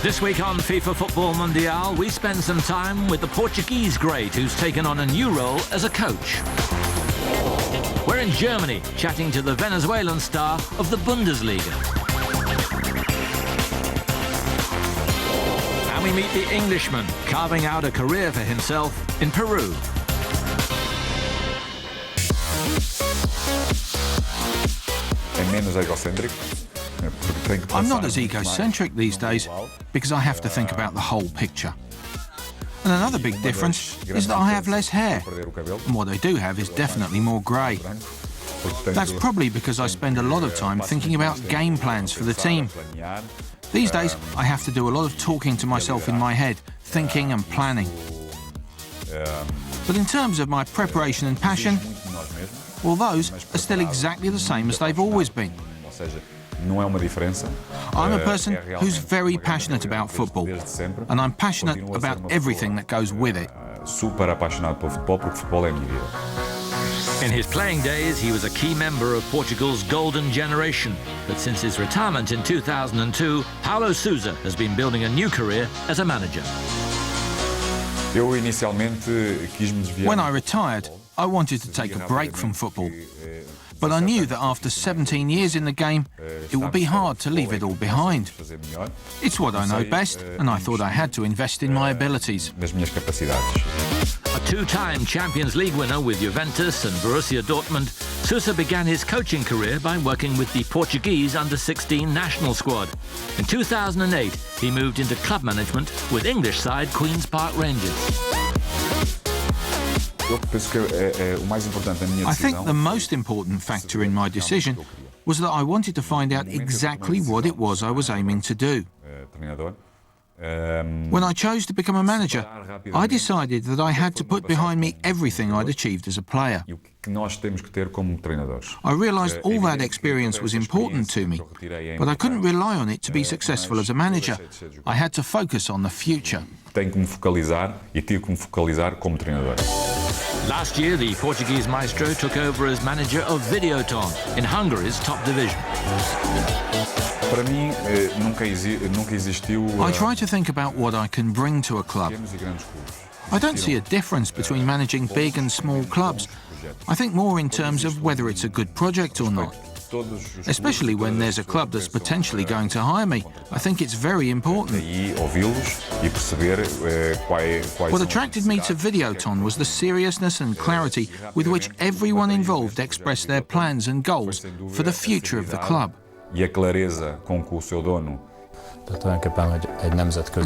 This week on FIFA Futbol Mundial, we spend some time with the Portuguese great who's taken on a new role as a coach. We're in Germany, chatting to the Venezuelan star of the Bundesliga. And we meet the Englishman, carving out a career for himself in Peru. I'm not as egocentric these days because I have to think about the whole picture. And another big difference is that I have less hair, and what I do have is definitely more grey. That's probably because I spend a lot of time thinking about game plans for the team. These days, I have to do a lot of talking to myself in my head, thinking and planning. But in terms of my preparation and passion, well, those are still exactly the same as they've always been. I'm a person who's very passionate about football, and I'm passionate about everything that goes with it. In his playing days, he was a key member of Portugal's golden generation. But since his retirement in 2002, Paulo Sousa has been building a new career as a manager. When I retired, I wanted to take a break from football. But I knew that after 17 years in the game, it would be hard to leave it all behind. It's what I know best, and I thought I had to invest in my abilities. A two-time Champions League winner with Juventus and Borussia Dortmund, Sousa began his coaching career by working with the Portuguese under-16 national squad. In 2008, he moved into club management with English side Queen's Park Rangers. I think the most important factor in my decision was that I wanted to find out exactly what it was I was aiming to do. When I chose to become a manager, I decided that I had to put behind me everything I'd achieved as a player. I realised all that experience was important to me, but I couldn't rely on it to be successful as a manager. I had to focus on the future. Last year, the Portuguese maestro took over as manager of Videoton in Hungary's top division. I try to think about what I can bring to a club. I don't see a difference between managing big and small clubs. I think more in terms of whether it's a good project or not. Especially when there's a club that's potentially going to hire me. I think it's very important. What attracted me to Videoton was the seriousness and clarity with which everyone involved expressed their plans and goals for the future of the club.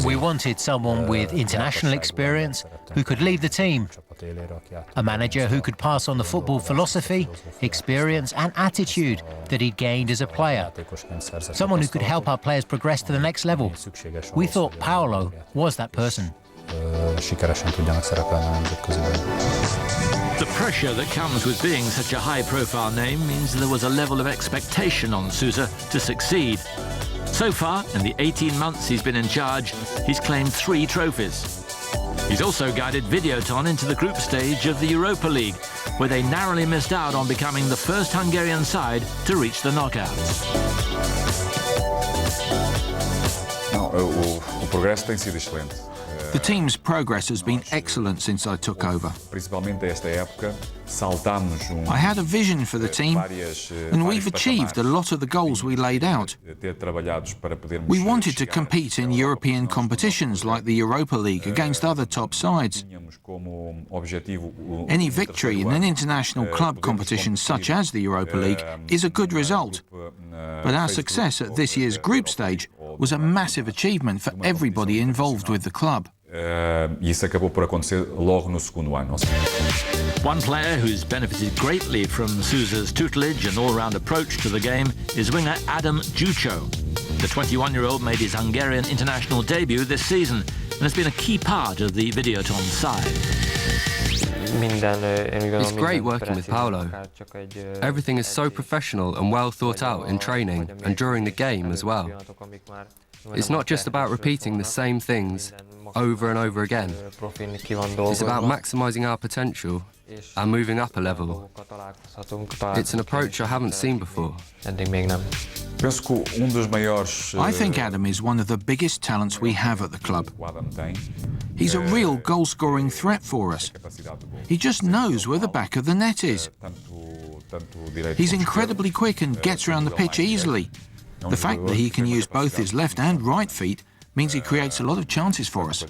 We wanted someone with international experience who could lead the team. A manager who could pass on the football philosophy, experience and attitude that he'd gained as a player. Someone who could help our players progress to the next level. We thought Paulo was that person. The pressure that comes with being such a high-profile name means there was a level of expectation on Sousa to succeed. So far, in the 18 months he's been in charge, he's claimed 3 trophies. He's also guided Videoton into the group stage of the Europa League, where they narrowly missed out on becoming the first Hungarian side to reach the knockouts. The team's progress has been excellent since I took over. I had a vision for the team, and we've achieved a lot of the goals we laid out. We wanted to compete in European competitions like the Europa League against other top sides. Any victory in an international club competition such as the Europa League is a good result. But our success at this year's group stage was a massive achievement for everybody involved with the club. One player who's benefited greatly from Sousa's tutelage and all-round approach to the game is winger Adam Jucho. The 21-year-old made his Hungarian international debut this season and has been a key part of the Videoton side. It's great working with Paulo. Everything is so professional and well thought out in training and during the game as well. It's not just about repeating the same things over and over again. It's about maximising our potential and moving up a level. It's an approach I haven't seen before. I think Adam is one of the biggest talents we have at the club. He's a real goal-scoring threat for us. He just knows where the back of the net is. He's incredibly quick and gets around the pitch easily. The fact that he can use both his left and right feet means he creates a lot of chances for us.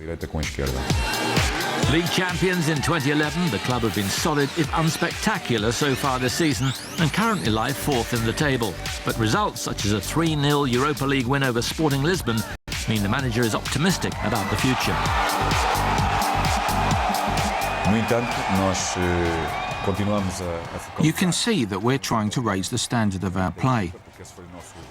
League champions in 2011, the club have been solid if unspectacular so far this season and currently lie fourth in the table. But results such as a 3-0 Europa League win over Sporting Lisbon mean the manager is optimistic about the future. You can see that we're trying to raise the standard of our play.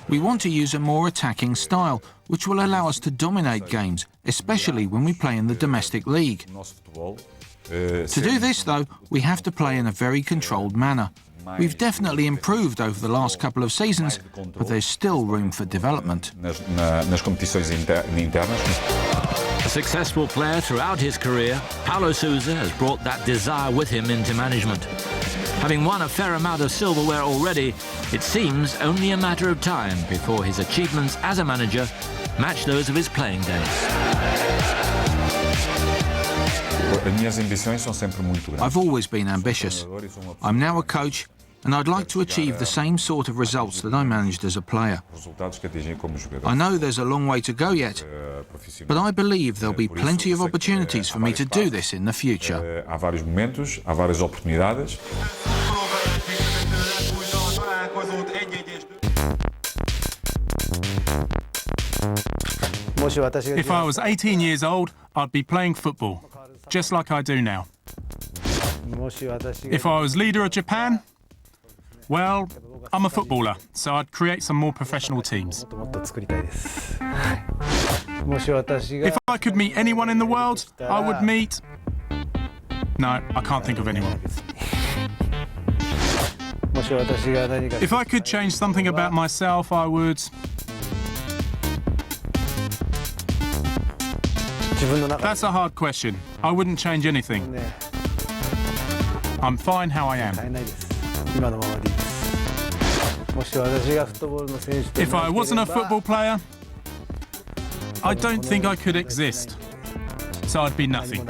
We want to use a more attacking style, which will allow us to dominate games, especially when we play in the domestic league. To do this, though, we have to play in a very controlled manner. We've definitely improved over the last couple of seasons, but there's still room for development. A successful player throughout his career, Paulo Sousa has brought that desire with him into management. Having won a fair amount of silverware already, it seems only a matter of time before his achievements as a manager match those of his playing days. I've always been ambitious. I'm now a coach, and I'd like to achieve the same sort of results that I managed as a player. I know there's a long way to go yet, but I believe there'll be plenty of opportunities for me to do this in the future. If I was 18 years old, I'd be playing football, just like I do now. If I was leader of Japan, well, I'm a footballer, so I'd create some more professional teams. If I could meet anyone in the world, I would meet... No, I can't think of anyone. If I could change something about myself, I would... That's a hard question. I wouldn't change anything. I'm fine how I am. If I wasn't a football player, I don't think I could exist. So I'd be nothing.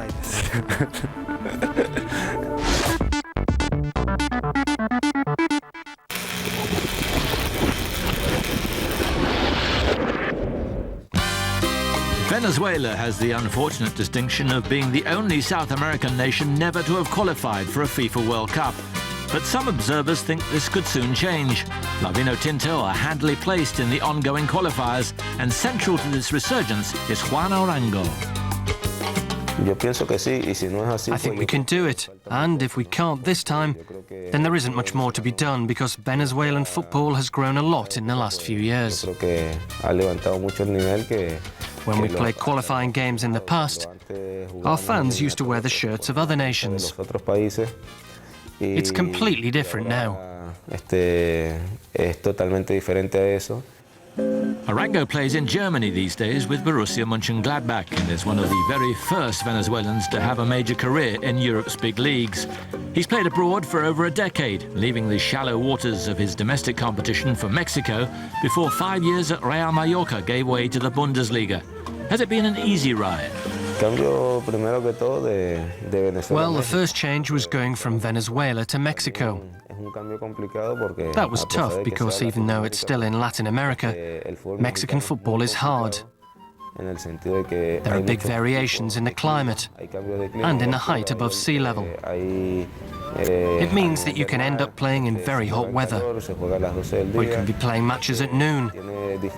Venezuela has the unfortunate distinction of being the only South American nation never to have qualified for a FIFA World Cup. But some observers think this could soon change. La Vinotinto are handily placed in the ongoing qualifiers, and central to this resurgence is Juan Arango. I think we can do it, and if we can't this time, then there isn't much more to be done because Venezuelan football has grown a lot in the last few years. When we played qualifying games in the past, our fans used to wear the shirts of other nations. It's completely different now. Arango plays in Germany these days with Borussia Mönchengladbach and is one of the very first Venezuelans to have a major career in Europe's big leagues. He's played abroad for over a decade, leaving the shallow waters of his domestic competition for Mexico before 5 years at Real Mallorca gave way to the Bundesliga. Has it been an easy ride? Well, the first change was going from Venezuela to Mexico. That was tough because even though it's still in Latin America, Mexican football is hard. There are big variations in the climate and in the height above sea level. It means that you can end up playing in very hot weather, or you can be playing matches at noon.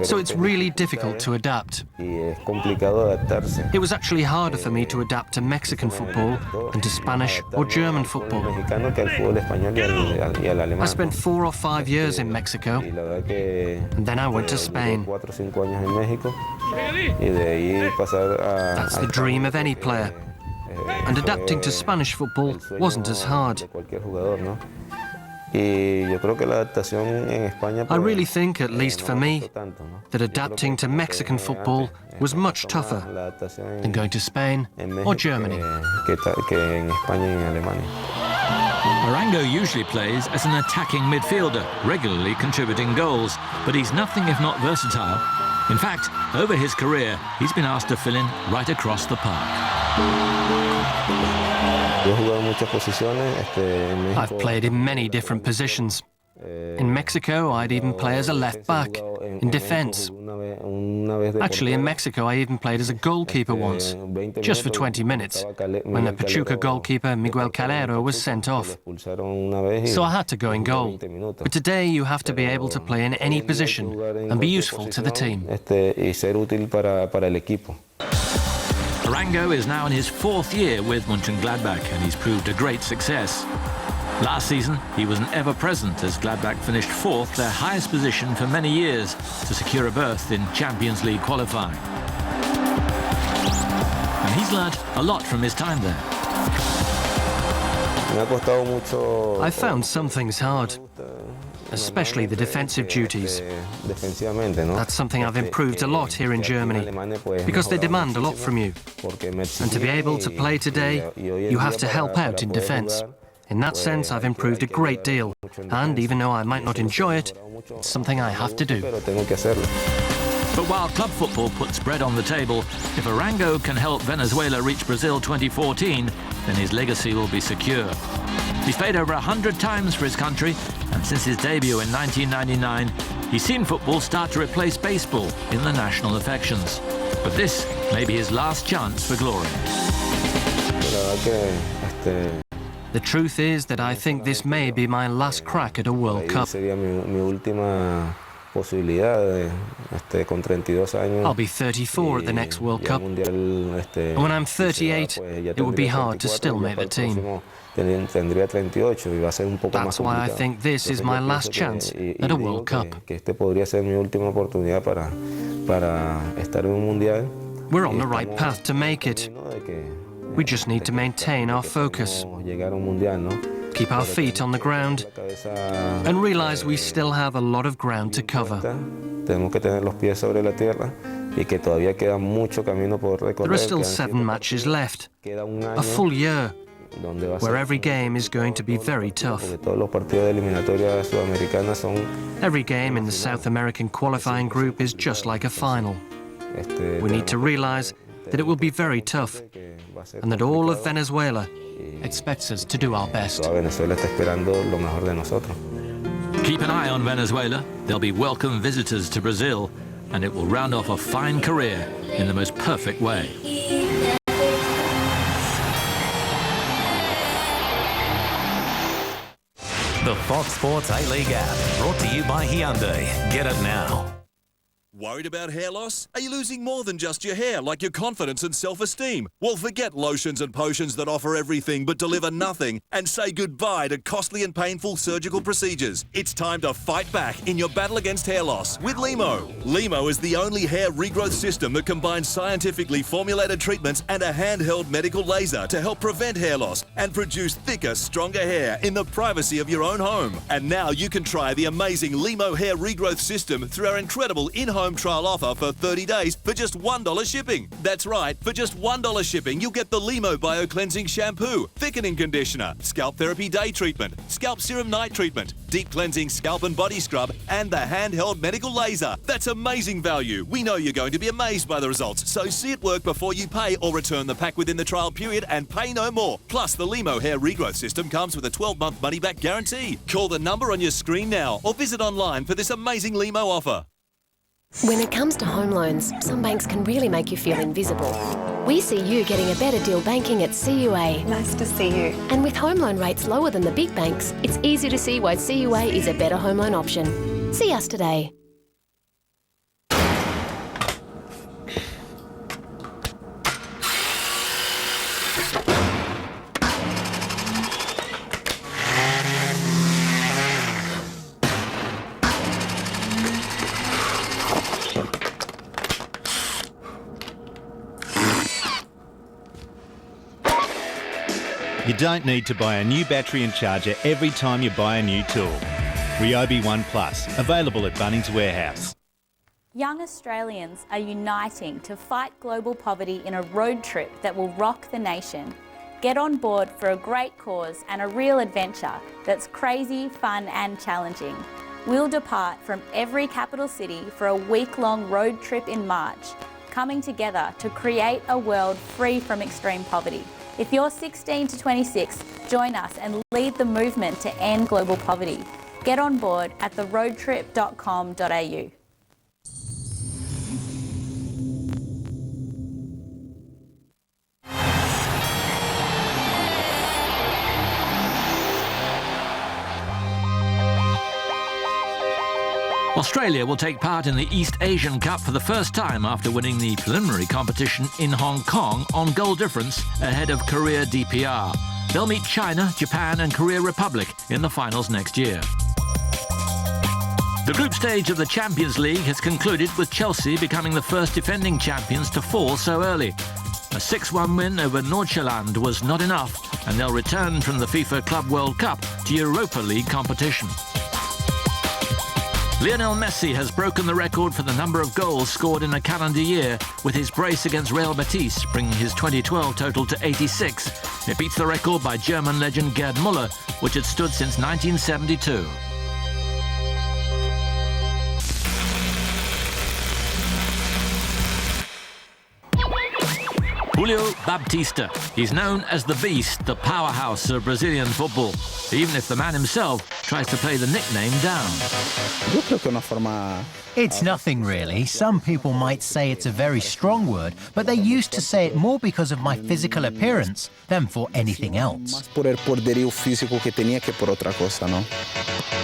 So it's really difficult to adapt. It was actually harder for me to adapt to Mexican football than to Spanish or German football. I spent 4 or 5 years in Mexico, and then I went to Spain. That's the dream of any player. And adapting to Spanish football wasn't as hard. I really think, at least for me, that adapting to Mexican football was much tougher than going to Spain or Germany. Arango usually plays as an attacking midfielder, regularly contributing goals, but he's nothing if not versatile. In fact, over his career, he's been asked to fill in right across the park. I've played in many different positions. In Mexico, I'd even play as a left-back, in defence. Actually, in Mexico, I even played as a goalkeeper once, just for 20 minutes, when the Pachuca goalkeeper Miguel Calero was sent off. So I had to go in goal. But today, you have to be able to play in any position and be useful to the team. Arango is now in his 4th year with Mönchengladbach, and he's proved a great success. Last season, he was an ever-present as Gladbach finished 4th, their highest position for many years, to secure a berth in Champions League qualifying. And he's learnt a lot from his time there. I found some things hard, especially the defensive duties. That's something I've improved a lot here in Germany, because they demand a lot from you. And to be able to play today, you have to help out in defence. In that sense, I've improved a great deal, and even though I might not enjoy it, it's something I have to do. But while club football puts bread on the table, if Arango can help Venezuela reach Brazil 2014, then his legacy will be secure. He's played over 100 times for his country, and since his debut in 1999, he's seen football start to replace baseball in the national affections. But this may be his last chance for glory. The truth is that I think this may be my last crack at a World Cup. I'll be 34 at the next World Cup. And when I'm 38, it would be hard to still make the team. That's why I think this is my last chance at a World Cup. We're on the right path to make it. We just need to maintain our focus, keep our feet on the ground, and realize we still have a lot of ground to cover. There are still 7 matches left, a full year, where every game is going to be very tough. Every game in the South American qualifying group is just like a final. We need to realize that it will be very tough, and that all of Venezuela expects us to do our best. Keep an eye on Venezuela. They'll be welcome visitors to Brazil, and it will round off a fine career in the most perfect way. The Fox Sports A-League app, brought to you by Hyundai. Get it now. Worried about hair loss? Are you losing more than just your hair, like your confidence and self-esteem? Well, forget lotions and potions that offer everything but deliver nothing, and say goodbye to costly and painful surgical procedures. It's time to fight back in your battle against hair loss with Limo. Limo is the only hair regrowth system that combines scientifically formulated treatments and a handheld medical laser to help prevent hair loss and produce thicker, stronger hair in the privacy of your own home. And now you can try the amazing Limo hair regrowth system through our incredible in-home trial offer for 30 days for just $1 shipping. That's right, for just $1 shipping, you'll get the Limo Bio Cleansing Shampoo, Thickening Conditioner, Scalp Therapy Day Treatment, Scalp Serum Night Treatment, Deep Cleansing Scalp and Body Scrub, and the handheld medical laser. That's amazing value. We know you're going to be amazed by the results, so see it work before you pay or return the pack within the trial period and pay no more. Plus, the Limo hair regrowth system comes with a 12-month money-back guarantee. Call the number on your screen now or visit online for this amazing Limo offer. When it comes to home loans, some banks can really make you feel invisible. We see you getting a better deal banking at CUA. Nice to see you. And with home loan rates lower than the big banks, it's easy to see why CUA is a better home loan option. See us today. You don't need to buy a new battery and charger every time you buy a new tool. Ryobi One Plus, available at Bunnings Warehouse. Young Australians are uniting to fight global poverty in a road trip that will rock the nation. Get on board for a great cause and a real adventure that's crazy, fun and challenging. We'll depart from every capital city for a week-long road trip in March, coming together to create a world free from extreme poverty. If you're 16 to 26, join us and lead the movement to end global poverty. Get on board at theroadtrip.com.au. Australia will take part in the East Asian Cup for the first time after winning the preliminary competition in Hong Kong on goal difference ahead of Korea DPR. They'll meet China, Japan and Korea Republic in the finals next year. The group stage of the Champions League has concluded with Chelsea becoming the first defending champions to fall so early. A 6-1 win over Nordsjælland was not enough, and they'll return from the FIFA Club World Cup to Europa League competition. Lionel Messi has broken the record for the number of goals scored in a calendar year with his brace against Real Betis, bringing his 2012 total to 86. It beats the record by German legend Gerd Müller, which had stood since 1972. Julio Baptista. He's known as the Beast, the powerhouse of Brazilian football, even if the man himself tries to play the nickname down. It's nothing really. Some people might say it's a very strong word, but they used to say it more because of my physical appearance than for anything else.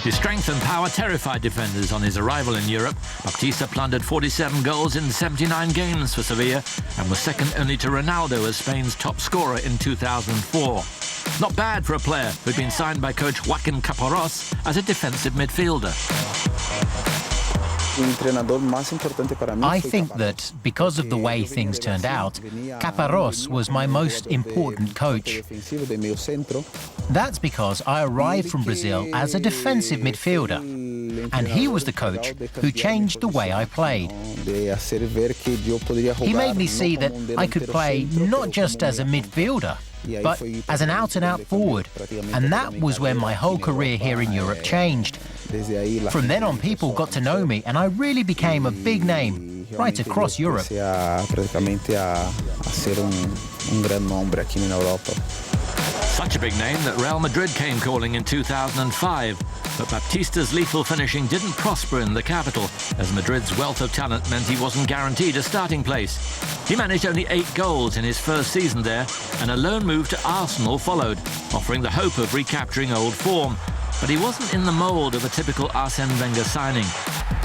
His strength and power terrified defenders on his arrival in Europe. Baptista plundered 47 goals in 79 games for Sevilla and was second only to Ronaldo as Spain's top scorer in 2004. Not bad for a player who'd been signed by coach Joaquin Caparrós as a defensive midfielder. I think that because of the way things turned out, Caparrós was my most important coach. That's because I arrived from Brazil as a defensive midfielder, and he was the coach who changed the way I played. He made me see that I could play not just as a midfielder, but as an out-and-out forward, and that was when my whole career here in Europe changed. From then on, people got to know me, and I really became a big name right across Europe. Such a big name that Real Madrid came calling in 2005. But Baptista's lethal finishing didn't prosper in the capital, as Madrid's wealth of talent meant he wasn't guaranteed a starting place. He managed only 8 goals in his first season there, and a loan move to Arsenal followed, offering the hope of recapturing old form. But he wasn't in the mould of a typical Arsene Wenger signing.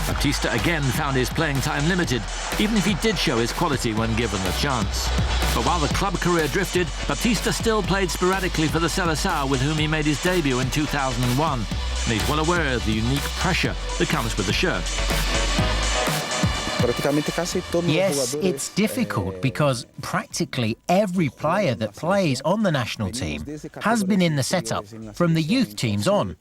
Baptista again found his playing time limited, even if he did show his quality when given the chance. But while the club career drifted, Baptista still played sporadically for the Seleção, with whom he made his debut in 2001. And he's well aware of the unique pressure that comes with the shirt. Yes, it's difficult because practically every player that plays on the national team has been in the setup from the youth teams on.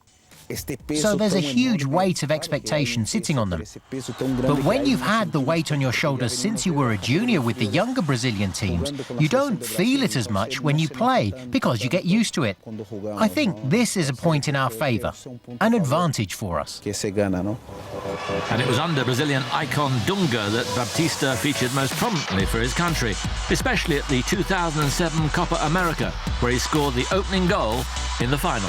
So there's a huge weight of expectation sitting on them. But when you've had the weight on your shoulders since you were a junior with the younger Brazilian teams, you don't feel it as much when you play because you get used to it. I think this is a point in our favour, an advantage for us. And it was under Brazilian icon Dunga that Baptista featured most prominently for his country, especially at the 2007 Copa America, where he scored the opening goal in the final.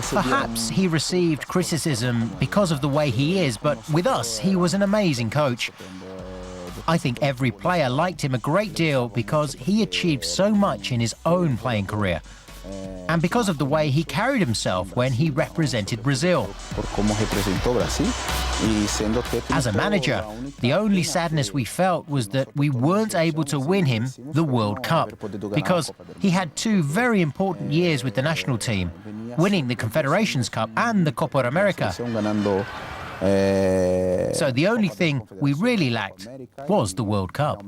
Perhaps he received criticism because of the way he is, but with us, he was an amazing coach. I think every player liked him a great deal because he achieved so much in his own playing career, and because of the way he carried himself when he represented Brazil. As a manager, the only sadness we felt was that we weren't able to win him the World Cup, because he had 2 very important years with the national team, winning the Confederations Cup and the Copa America. So the only thing we really lacked was the World Cup.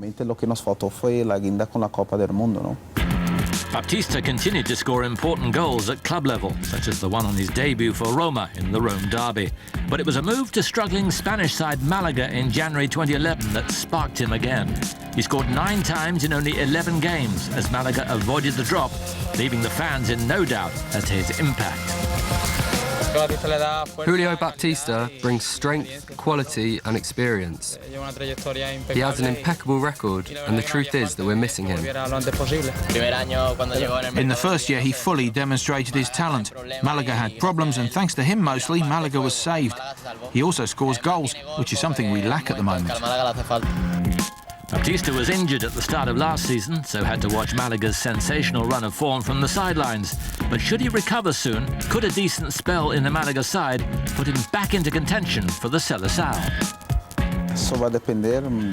Baptista continued to score important goals at club level, such as the one on his debut for Roma in the Rome derby. But it was a move to struggling Spanish side Malaga in January 2011 that sparked him again. He scored 9 times in only 11 games as Malaga avoided the drop, leaving the fans in no doubt as to his impact. Julio Baptista brings strength, quality and experience. He has an impeccable record, and the truth is that we're missing him. In the first year, he fully demonstrated his talent. Malaga had problems, and thanks to him mostly, Malaga was saved. He also scores goals, which is something we lack at the moment. Baptista was injured at the start of last season, so had to watch Malaga's sensational run of form from the sidelines. But should he recover soon, could a decent spell in the Malaga side put him back into contention for the Seleção?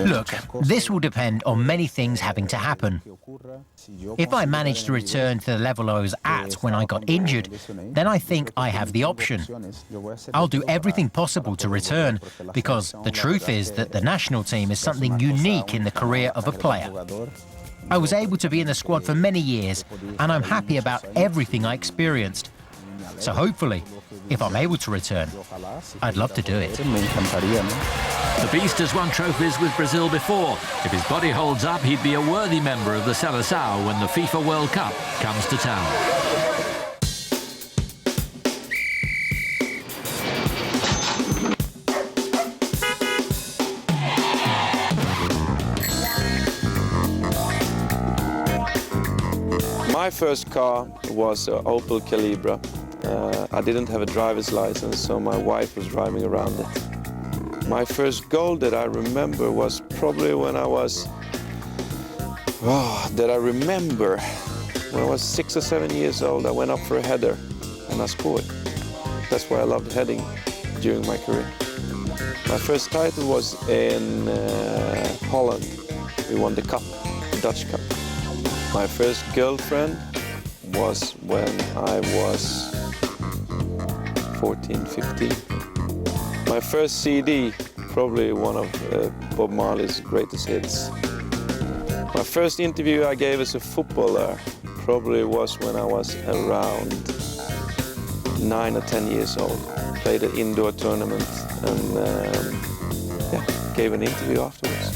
Look, this will depend on many things having to happen. If I manage to return to the level I was at when I got injured, then I think I have the option. I'll do everything possible to return, because the truth is that the national team is something unique in the career of a player. I was able to be in the squad for many years, and I'm happy about everything I experienced. So hopefully, if I'm able to return, I'd love to do it. The Beast has won trophies with Brazil before. If his body holds up, he'd be a worthy member of the Seleção when the FIFA World Cup comes to town. My first car was an Opel Calibra. I didn't have a driver's license, so my wife was driving around it. My first goal that I remember was probably when I was, when I was 6 or 7 years old. I went up for a header and I scored. That's why I loved heading during my career. My first title was in Holland. We won the cup, the Dutch Cup. My first girlfriend was when I was 14, 15. My first CD, probably one of Bob Marley's greatest hits. My first interview I gave as a footballer probably was when I was around 9 or 10 years old. Played an indoor tournament and gave an interview afterwards.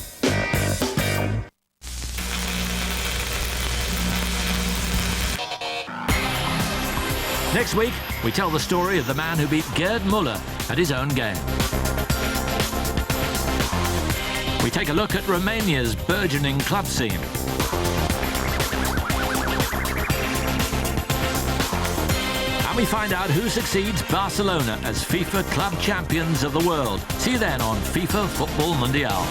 Next week, we tell the story of the man who beat Gerd Müller at his own game. We take a look at Romania's burgeoning club scene. And we find out who succeeds Barcelona as FIFA Club Champions of the World. See you then on FIFA Futbol Mundial.